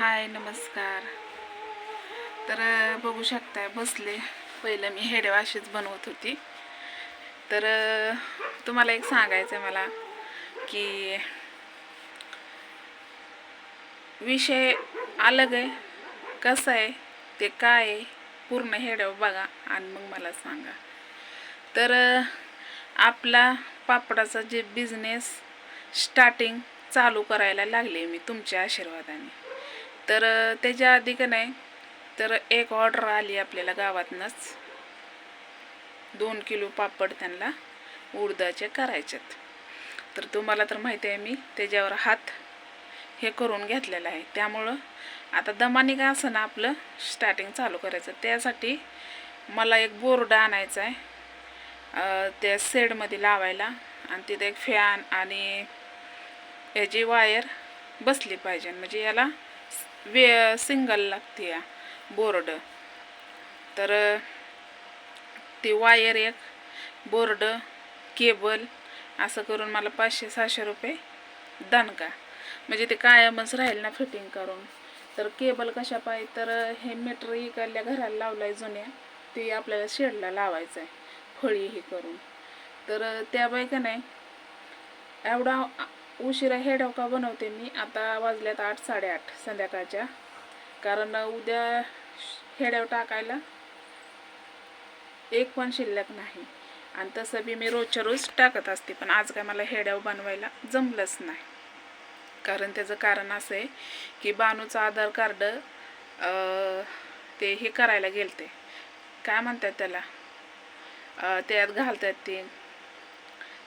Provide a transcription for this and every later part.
हाय नमस्कार. तर बघू शकताय बसले. पहिलं मी हेडे अशीच बनवत होती. तर तुम्हाला एक सांगायचं आहे मला की विषय अलग आहे. कसं आहे ते काय आहे पूर्ण हेड्यावर बघा आणि मग मला सांगा. तर आपला पापडाचा जे बिझनेस स्टार्टिंग चालू करायला लागले मी तुमच्या आशीर्वादाने. तर त्याच्या आधी का नाही तर एक ऑर्डर आली आपल्याला गावातनंच 2 किलो पापड त्यांना उडदाचे करायचेत. तर तुम्हाला तर माहिती आहे मी त्याच्यावर हात हे करून घेतलेलं आहे. त्यामुळं आता दमाने का असं ना आपलं स्टार्टिंग चालू करायचं. त्यासाठी मला एक बोर्ड आणायचा आहे त्या शेडमध्ये लावायला आणि तिथे एक फॅन आणि याची वायर बसली पाहिजे. म्हणजे याला सिंगल लागते या बोर्ड. तर ती वायर एक बोर्ड केबल असं करून मला 500-600 रुपये दणका. म्हणजे ते कायमच राहील ना फिटिंग करून. तर केबल कशा पाहिजे तर हे मीटर इकडल्या घराला लावलं आहे जुन्या, ते आपल्याला शेडला लावायचं आहे फळी हे करून. तर त्या बाई का नाही एवढा उशिरा हेडवका बनवते मी. आता वाजल्यात 8-8:30 संध्याकाळच्या. कारण उद्या हेड्यावर टाकायला एक पण शिल्लक नाही. आणि तसं बी मी रोजच्या रोज टाकत असते. पण आज काय मला हेड्यावर बनवायला जमलंच नाही. कारण त्याचं कारण असं आहे की बानूचं आधार कार्ड ते हे करायला गेलते, काय म्हणतात त्याला, त्यात घालतात ते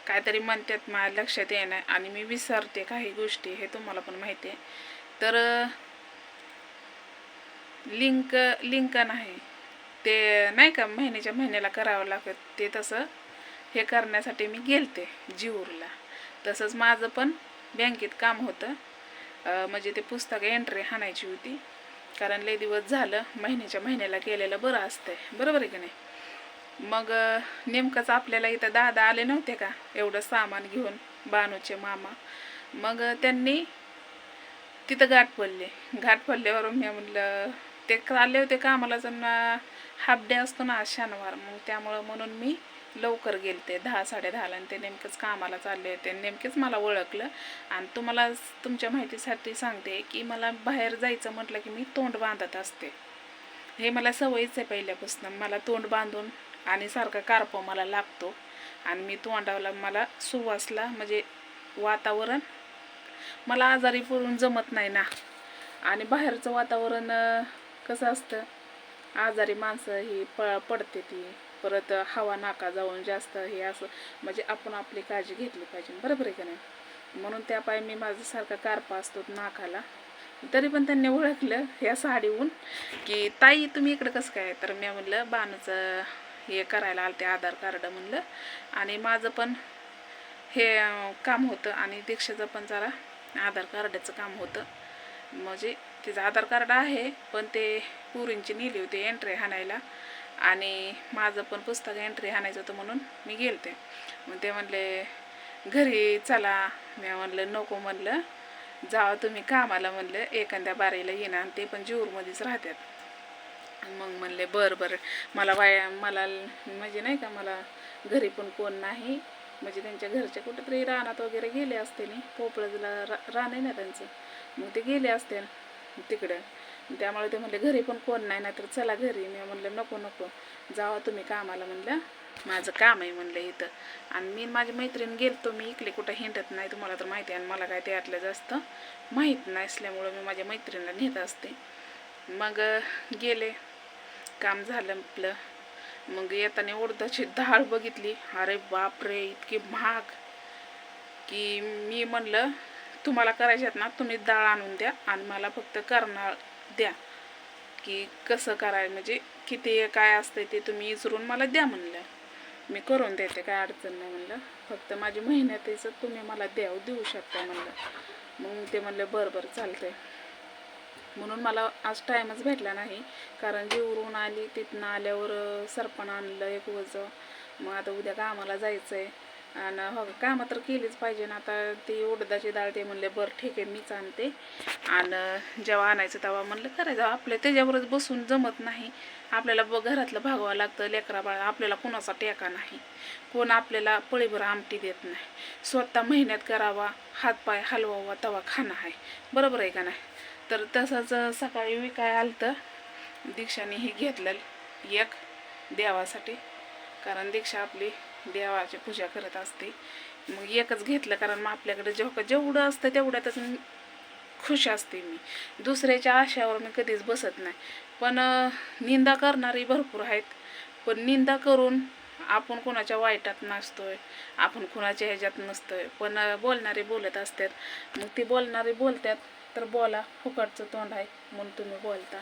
काहीतरी म्हणतात, माझ्या लक्षात येणार आणि मी विसरते काही गोष्टी, हे तुम्हाला पण माहिती आहे. तर लिंक नाही ते नाही का महिन्याच्या महिन्याला करावं लागत, ते तसं हे करण्यासाठी मी गेलते जीवूरला. तसंच माझं पण बँकेत काम होतं. म्हणजे ते पुस्तक एंट्री हाणायची होती. कारण लय दिवस झालं महिन्याच्या महिन्याला केलेलं बरं असतंय, बरोबर आहे की नाही. मग नेमकंच आपल्याला इथं दादा आले नव्हते का एवढं सामान घेऊन, बानूचे मामा. मग त्यांनी तिथं गाठ पडल्यावर मी म्हणलं ते आले होते कामाला. जण हाफ डे असतो ना शनिवार, मग त्यामुळं म्हणून मी लवकर गेलते 10-10:30ला. आणि ते नेमकंच कामाला चालले होते. नेमकेच मला ओळखलं. आणि तुम्हाला तुमच्या माहितीसाठी सांगते की मला बाहेर जायचं म्हटलं की मी तोंड बांधत असते. हे मला सवयीच आहे पहिल्यापासून. मला तोंड बांधून आणि सारखा कारपो मला लागतो. आणि मी तोंडाला मला सुवासला म्हणजे वातावरण मला आजारी पडून जमत नाही ना. आणि बाहेरचं वातावरण कसं असतं, आजारी माणसं ही पडते ती. परत हवा नाका जाऊन जास्त हे असं, म्हणजे आपण आपली काळजी घेतली पाहिजे, बरोबर आहे का नाही. म्हणून त्या पाय मी माझं सारखा कारपा असतो नाकाला. तरी पण त्यांनी ओळखलं ह्या साडीहून की ताई तुम्ही इकडं कसं काय. तर मी म्हणलं बाणूचं हे करायला आलं आधार कार्ड म्हणलं. आणि माझं पण हे काम होतं आणि दीक्षेचं पण जरा आधार कार्डाचं काम होतं. म्हणजे तिचं आधार कार्ड आहे पण ते पुरींची नेली होती एंट्री हाणायला. आणि माझं पण पुस्तक एंट्री हाणायचं होतं म्हणून मी गेलते. मग ते म्हणले घरी चला. मी म्हणलं नको, म्हणलं जावं तुम्ही कामाला, म्हणलं एखाद्या बारीला येणं, आणि ते पण जीवूरमध्येच राहतात. मग म्हणले बरं मला मला म्हणजे नाही का, मला घरी पण कोण नाही. म्हणजे त्यांच्या घरचे कुठेतरी रानात वगैरे गेले असते ना, पोपळजला रान आहे ना त्यांचं, मग ते गेले असते तिकडं. त्यामुळे ते म्हणले घरी पण कोण नाही, नाहीतर चला घरी. मी म्हणलं नको जावा तुम्ही कामाला, म्हणलं माझं काम आहे म्हणलं इथं. आणि मी माझी मैत्रीण गेलतो. मी इकडे कुठं हिंडत नाही, तुम्हाला तर माहिती आहे. आणि मला काय त्यातलं जास्त माहीत नसल्यामुळं मी माझ्या मैत्रिणीला नेत असते. मग गेले, काम झालं आपलं. मग येताना उडदाची डाळ बघितली. अरे बापरे, इतकी महाग की मी म्हणलं तुम्हाला करायच्यात ना तुम्ही डाळ आणून द्या आणि मला फक्त करणार द्या, की कसं करायचं म्हणजे किती काय असतं ते तुम्ही विचारून मला द्या म्हणलं. मी करून देते, काय अडचण नाही म्हणलं. फक्त माझी मेहनतीचं तुम्ही मला देऊ शकता म्हणलं. मग ते म्हणलं बरं चालतंय. म्हणून मला आज टाईमच भेटला नाही. कारण जीवरून आली, तिथनं आल्यावर सरपण आणलं एक वजं. मग आता उद्या कामाला जायचं आहे. आणि हो कामं तर केलीच पाहिजे ना. आता ती उडदाची डाळ ते म्हणले बरं ठीक आहे मीच आणते, आणि जेव्हा आणायचं तेव्हा म्हणलं करायचं. आपल्या त्याच्यावरच बसून जमत नाही, आपल्याला घरातलं भागवावं लागतं. लेकरा बाळा आपल्याला कुणाचा टेका नाही, कोण आपल्याला पळीभर आमटी देत नाही. स्वतः मेहनत करावा, हातपाय हलवावा, तवा खाणं आहे. बरोबर आहे का नाही? तर तसंच सकाळी विकाय आलं तर दीक्षाने हे घेतलं एक देवासाठी, कारण दीक्षा आपली देवाची पूजा करत असते. मग एकच घेतलं, कारण मग आपल्याकडे जेवढं असतं तेवढ्यातच खुश असते मी. दुसऱ्याच्या आशावर मी कधीच बसत नाही. पण निंदा करणारी भरपूर आहेत, पण निंदा करून आपण कोणाच्या वाईटात नसतोय, आपण कुणाच्या ह्याच्यात नसतोय. पण बोलणारे बोलत असतात. मग ती बोलणारे बोलतात तर बोला, फुकटचं तोंड आहे म्हणून तुम्ही बोलता.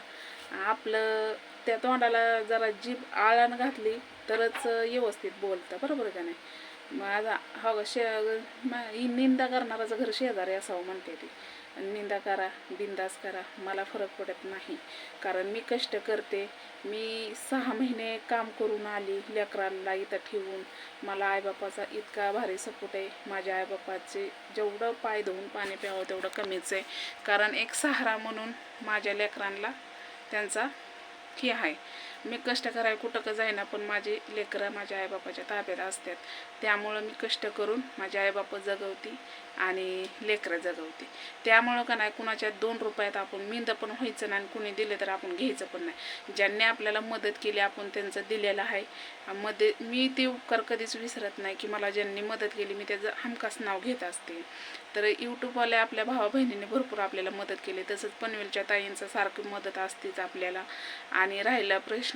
आपलं त्या तोंडाला जरा जीभ आळण घातली तरच व्यवस्थित बोलतं. बरोबर का नाही? माझा हो निंदा करणाराचं घर शेजारी असावं म्हणते ती. निंदा करा, बिंदास करा, मला फरक पडत नाही. कारण मी कष्ट करते. मी 6 महिने काम करून आली लेकरांना इथं ठेवून. मला आईबापाचा इतका भारी सपोर्ट आहे. माझ्या आईबापाचे जेवढं पाय धुवून पाणी प्यावं तेवढं कमीच आहे. कारण एक सहारा म्हणून माझ्या लेकरांना त्यांचा हे आहे. मी कष्ट करायला कुठं का जाईना, पण माझी लेकरं माझ्या आईबापाच्या ताब्यात असतात. त्यामुळं मी कष्ट करून माझे आईबापा जगवते आणि लेकरं जगवते. त्यामुळं का नाही कुणाच्या 2 रुपयात आपण मिंद पण व्हायचं नाही, आणि कुणी दिले तर आपण घ्यायचं पण नाही. ज्यांनी आपल्याला मदत केली आपण त्यांचं दिलेलं आहे. मी ते उपकार कधीच विसरत नाही, की मला ज्यांनी मदत केली मी त्याचं हमखास नाव घेत असते. तर यूट्यूबवाल्या आपल्या भावा बहिणीने भरपूर आपल्याला मदत केली. तसंच पनवेलच्या ताईंचं सारखी मदत असतेच आपल्याला. आणि राहिला प्रश्न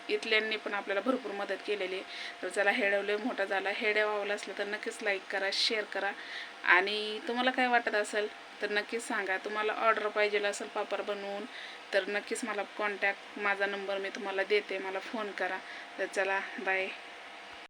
इथल्यांनी पण आपल्याला भरपूर मदत केलेली आहे. तर चला, हेडवले मोठा झाला. हेड्या वावला असलं तर नक्कीच लाईक करा, शेअर करा. आणि तुम्हाला काय वाटत असेल तर नक्कीच सांगा. तुम्हाला ऑर्डर पाहिजे असेल पापड बनवून तर नक्कीच मला माझा नंबर मी तुम्हाला देते, मला फोन करा. तर चला, बाय.